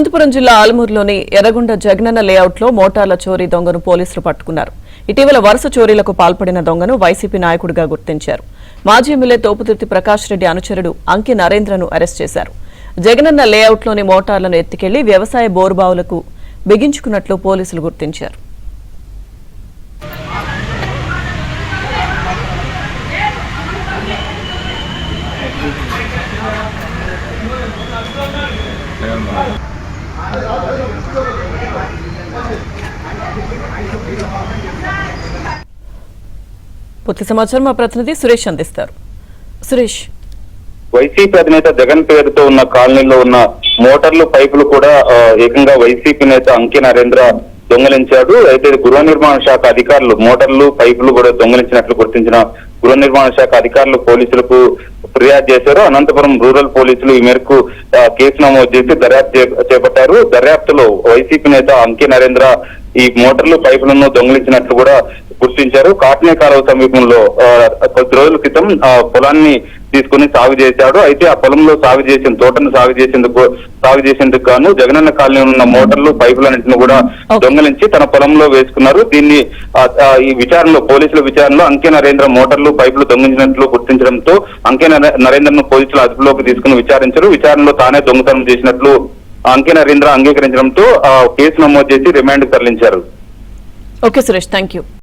అనంతపురం జిల్లా ఆలమూరులోని ఎర్రగొండ జగనన్న లేఅవుట్లో మోటార్ల చోరీ దొంగను పోలీసులు పట్టుకున్నారు. ఇటీవల వరుస చోరీలకు పాల్పడిన దొంగను వైసీపీ నాయకుడిగా గుర్తించారు. మాజీ ఎమ్మెల్యే తోపుతుర్తి ప్రకాష్ రెడ్డి అనుచరుడు అంకి నరేంద్రను అరెస్ట్ చేశారు. జగనన్న లేఅవుట్లోని మోటార్లను ఎత్తికెళ్లి వ్యవసాయ బోరుబావులకు బిగించుకున్నట్లు పోలీసులు గుర్తించారు. పూర్తి సమాచారం మా ప్రతినిధి సురేష్ అందిస్తారు. సురేష్, వైసీపీ అధినేత జగన్ పేరుతో ఉన్న కాలనీలో ఉన్న మోటార్లు పైపులు కూడా ఏకంగా వైసీపీ నేత అంకి నరేంద్ర దొంగలించాడు. అయితే గృహ నిర్మాణ శాఖ అధికారులు మోటార్లు పైపులు కూడా దొంగలించినట్లు గుర్తించిన గృహ నిర్మాణ శాఖ అధికారులు పోలీసులకు ఫిర్యాదు చేశారు. అనంతపురం రూరల్ పోలీసులు ఈ మేరకు కేసు నమోదు చేసి దర్యాప్తు చేపట్టారు. దర్యాప్తులో వైసీపీ నేత అంకి నరేంద్ర ఈ మోటార్లు పైపులను దొంగిలించినట్లు కూడా గుర్తించారు. కాట్నే కాలువ సమీపంలో కొద్ది రోజుల క్రితం పొలాన్ని తీసుకుని సాగు చేశాడు. అయితే ఆ పొలంలో తోటను సాగు చేసేందుకు గాను జగనన్న కాలనీ ఉన్న మోటార్లు పైపులన్నింటిని కూడా దొంగలించి తన పొలంలో వేసుకున్నారు. దీన్ని ఈ విచారణలో పోలీసుల విచారణలో అంకి నరేంద్ర మోటార్లు పైపులు దొంగిలించినట్లు గుర్తించడంతో అంకి నరేంద్రను పోలీసులు అదుపులోకి తీసుకుని విచారించారు. విచారణలో తానే దొంగతనం చేసినట్లు అంకి నరేంద్ర అంగీకరించడంతో కేసు నమోదు చేసి రిమాండ్ తరలించారు. Okay Suresh, thank you.